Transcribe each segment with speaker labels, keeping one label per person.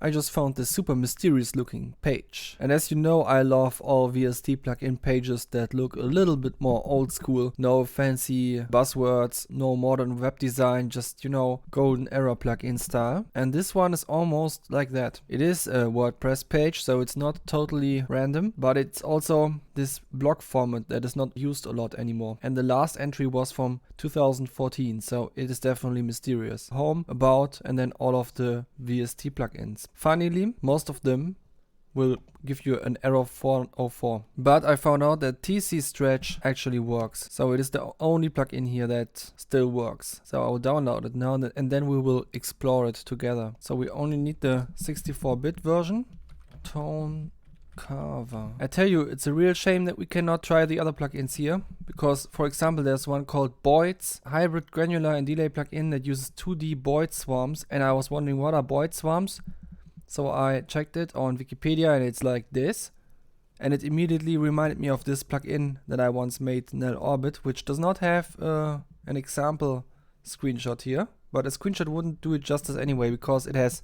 Speaker 1: I just found this super mysterious looking page. And as you know, I love all VST plugin pages that look a little bit more old school. No fancy buzzwords, no modern web design, just, you know, golden era plugin style. And this one is almost like that. It is a WordPress page, so it's not totally random, but it's also this block format that is not used a lot anymore. And the last entry was from 2014, so it is definitely mysterious. Home, about, and then all of the VST plugins. Funnily, most of them will give you an error 404. But I found out that tcStretch actually works. So it is the only plugin here that still works. So I will download it now and then we will explore it together. So we only need the 64-bit version. Tonecarver. I tell you, it's a real shame that we cannot try the other plugins here. Because, for example, there's one called Boids, hybrid granular and delay plugin that uses 2D Boid swarms. And I was wondering, what are Boid swarms? So I checked it on Wikipedia and it's like this. And it immediately reminded me of this plugin that I once made, Null Orbit, which does not have an example screenshot here. But a screenshot wouldn't do it justice anyway, because it has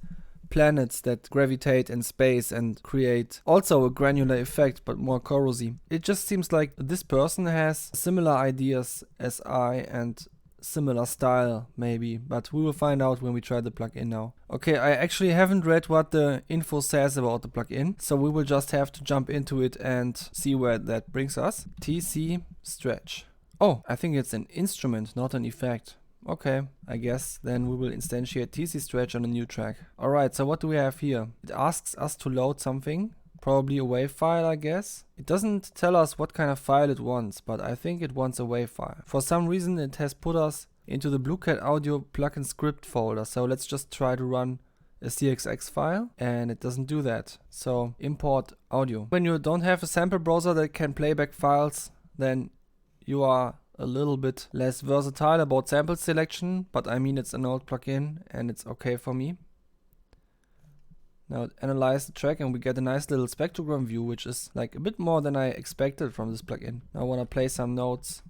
Speaker 1: planets that gravitate in space and create also a granular effect, but more corrosive. It just seems like this person has similar ideas as I and similar style maybe, but we will find out when we try the plugin now. Okay, I actually haven't read what the info says about the plugin, so we will just have to jump into it and see where that brings us. tcStretch. Oh, I think it's an instrument, not an effect. Okay, I guess then we will instantiate tcStretch on a new track. Alright, so what do we have here? It asks us to load something. Probably a WAV file, I guess. It doesn't tell us what kind of file it wants, but I think it wants a WAV file. For some reason it has put us into the BlueCat Audio plugin script folder, so let's just try to run a CXX file, and it doesn't do that. So import audio. When you don't have a sample browser that can play back files, then you are a little bit less versatile about sample selection, but I mean, it's an old plugin and it's okay for me. Now analyze the track and we get a nice little spectrogram view, which is like a bit more than I expected from this plugin. Now I want to play some notes.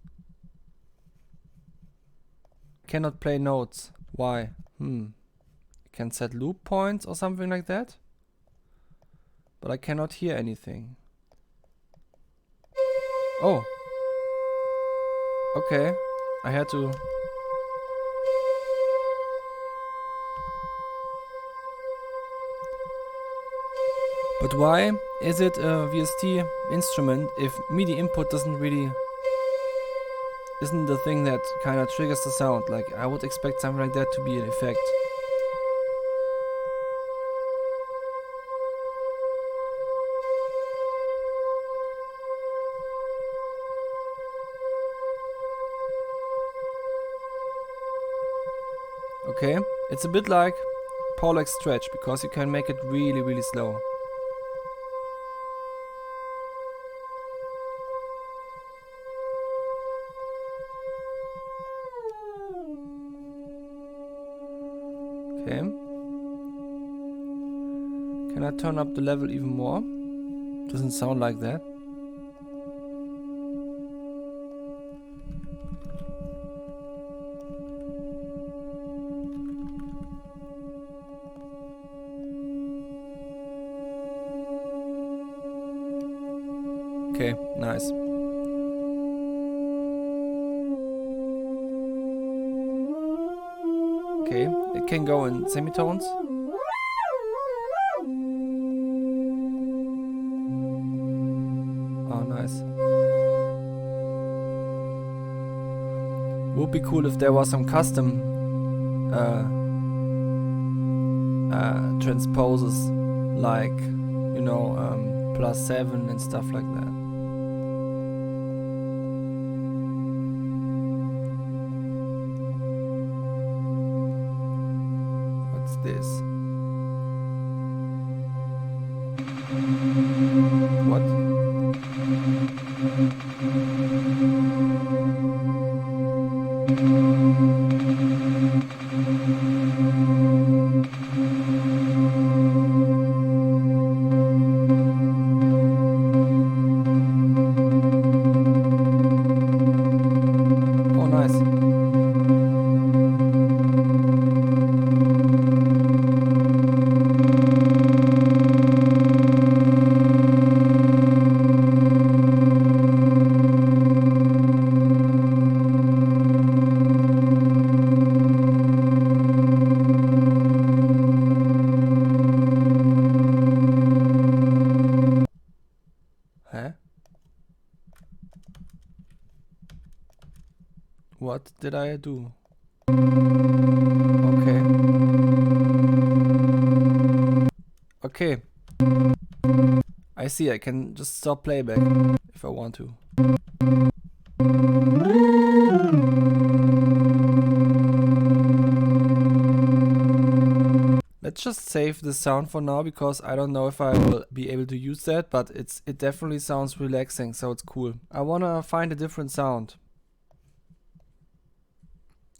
Speaker 1: Cannot play notes. Why? Can set loop points or something like that. But I cannot hear anything. Oh. Okay. I had to... But why is it a VST instrument if MIDI input isn't the thing that kind of triggers the sound? Like, I would expect something like that to be an effect. Okay, it's a bit like Paulex Stretch, because you can make it really, really slow. Okay. Can I turn up the level even more? Doesn't sound like that. Okay, nice. Okay, it can go in semitones. Oh, nice. Would be cool if there was some custom transposes, like, you know, +7 and stuff like that. This. What? Oh, nice. What did I do? Okay. Okay. I see, I can just stop playback if I want to. Let's just save the sound for now because I don't know if I will be able to use that, but it definitely sounds relaxing, so it's cool. I wanna find a different sound.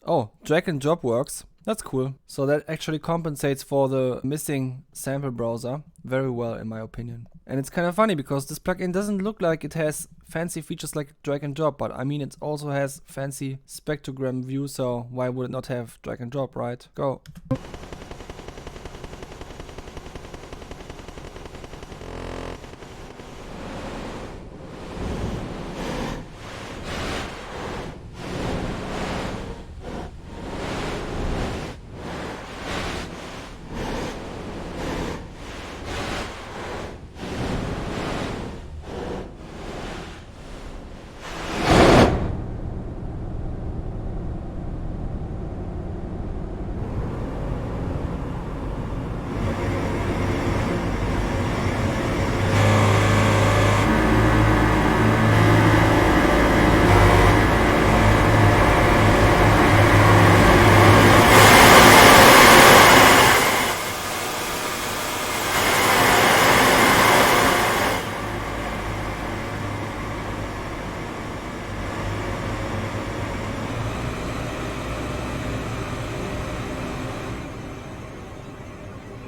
Speaker 1: Oh, drag and drop works. That's cool. So that actually compensates for the missing sample browser very well in my opinion. And it's kind of funny because this plugin doesn't look like it has fancy features like drag and drop, but I mean it also has fancy spectrogram view, so why would it not have drag and drop, right? Go.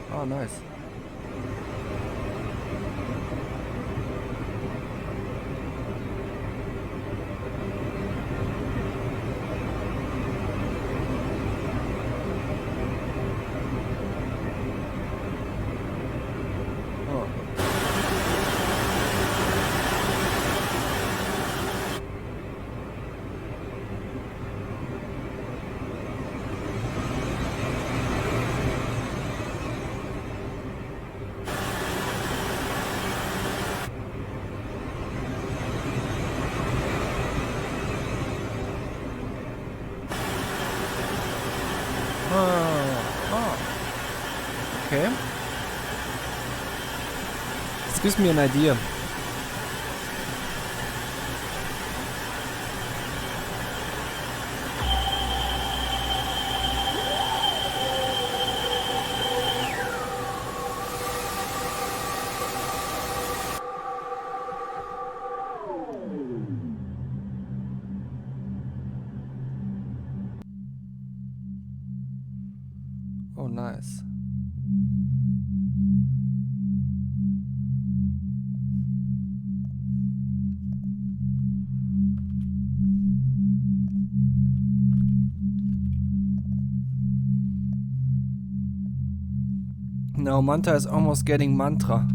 Speaker 1: Oh, nice. Okay. This gives me an idea. Oh, nice. Now Manta is almost getting mantra.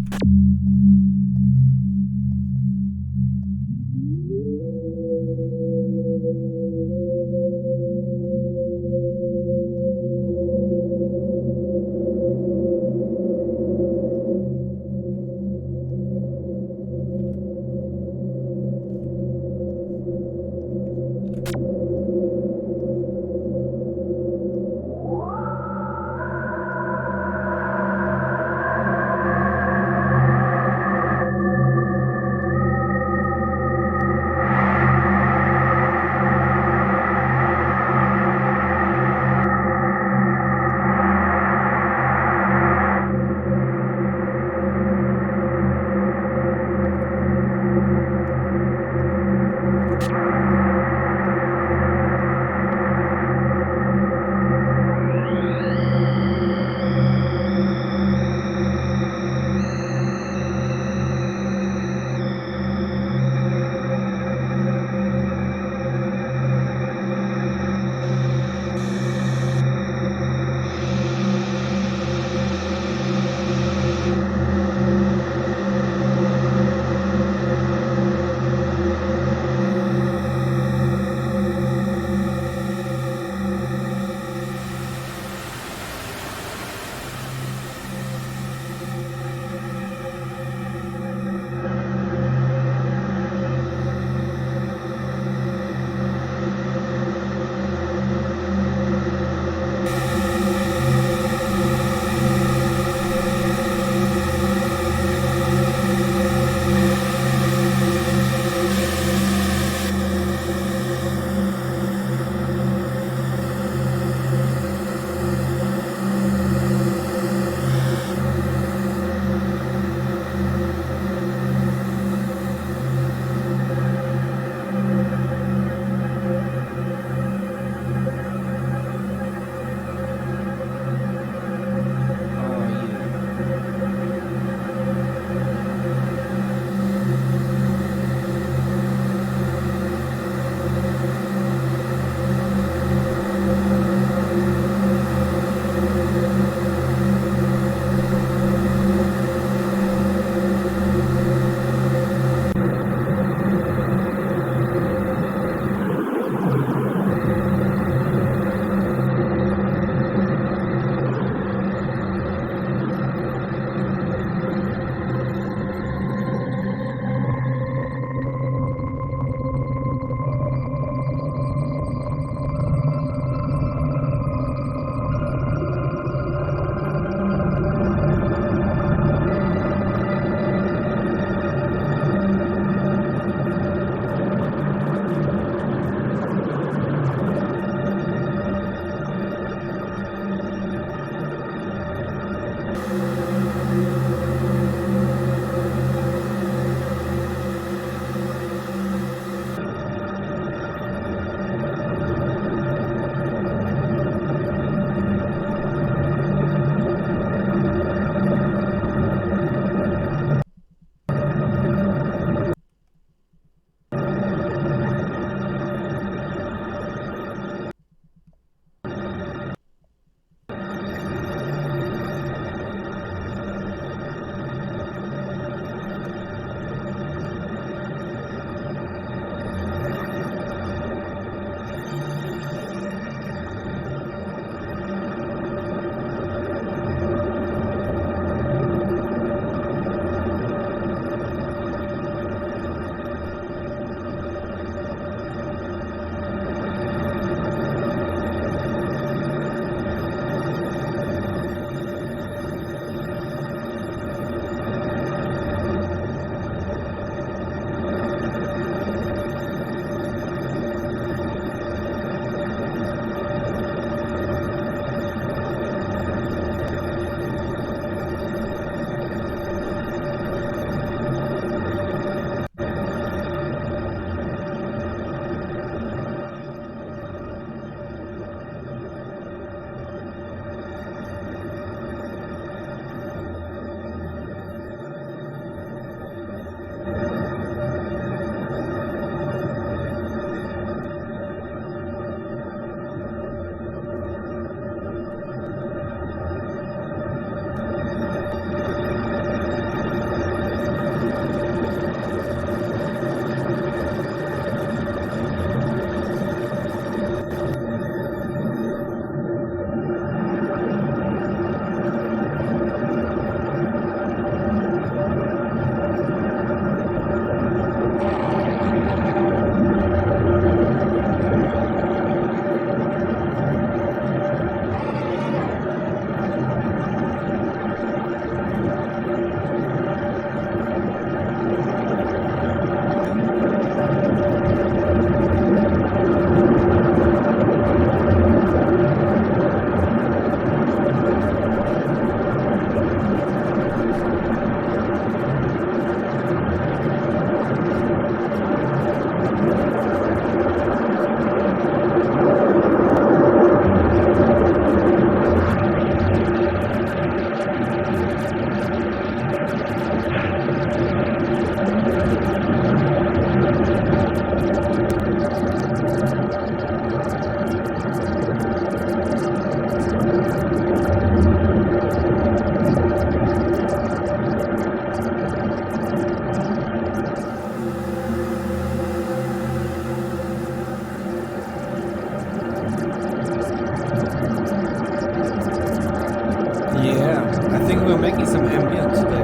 Speaker 1: making some ambient today.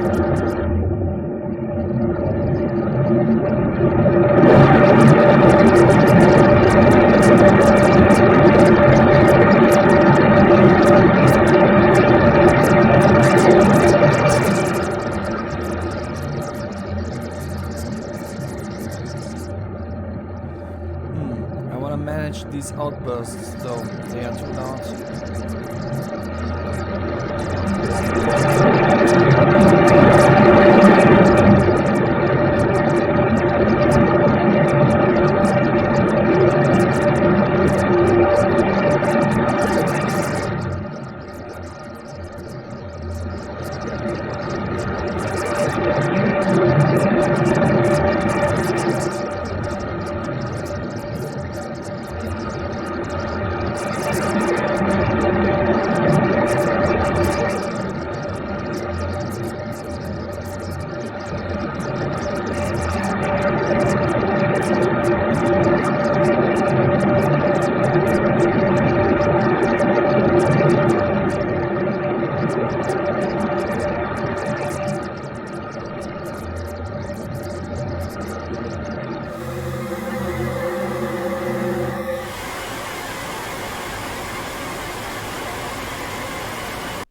Speaker 1: I want to manage these outbursts though, they are too loud.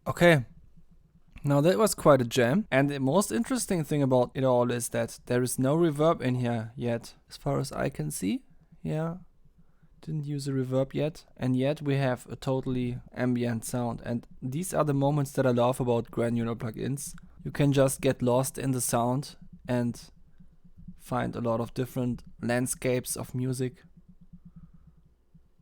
Speaker 1: Okay, now that was quite a jam, and the most interesting thing about it all is that there is no reverb in here yet, as far as I can see. Yeah, didn't use a reverb yet, and yet we have a totally ambient sound, and these are the moments that I love about Granular plugins. You can just get lost in the sound and find a lot of different landscapes of music,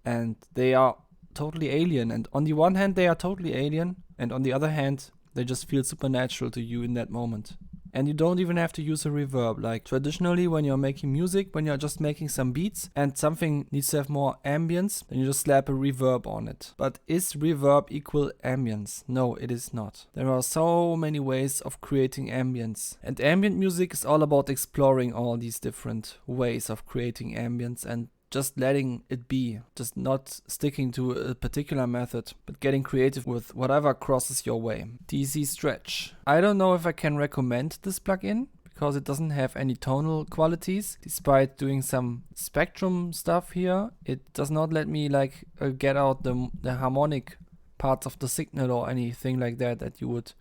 Speaker 1: and they are totally alien, and on the one hand they are totally alien, and on the other hand they just feel supernatural to you in that moment. And you don't even have to use a reverb, like traditionally when you're making music, when you're just making some beats and something needs to have more ambience, then you just slap a reverb on it. But is reverb equal ambience? No, it is not. There are so many ways of creating ambience, and ambient music is all about exploring all these different ways of creating ambience and just letting it be, just not sticking to a particular method, but getting creative with whatever crosses your way. tcStretch. I don't know if I can recommend this plugin, because it doesn't have any tonal qualities. Despite doing some spectrum stuff here, it does not let me like get out the harmonic parts of the signal or anything like that that you would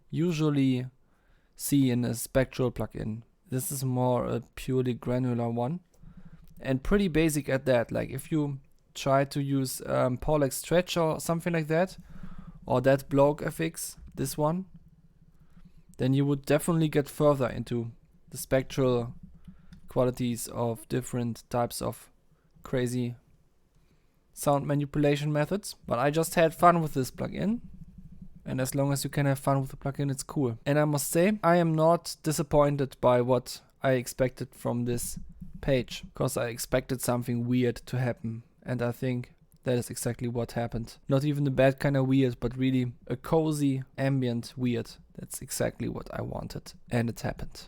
Speaker 1: usually see in a spectral plugin. This is more a purely granular one. And pretty basic at that. Like if you try to use tcStretch or something like that, or that Bloke FX, this one, then you would definitely get further into the spectral qualities of different types of crazy sound manipulation methods. But I just had fun with this plugin, and as long as you can have fun with the plugin, it's cool. And I must say, I am not disappointed by what I expected from this page, because I expected something weird to happen, and I think that is exactly what happened. Not even the bad kind of weird, but really a cozy ambient weird. That's exactly what I wanted, and it happened.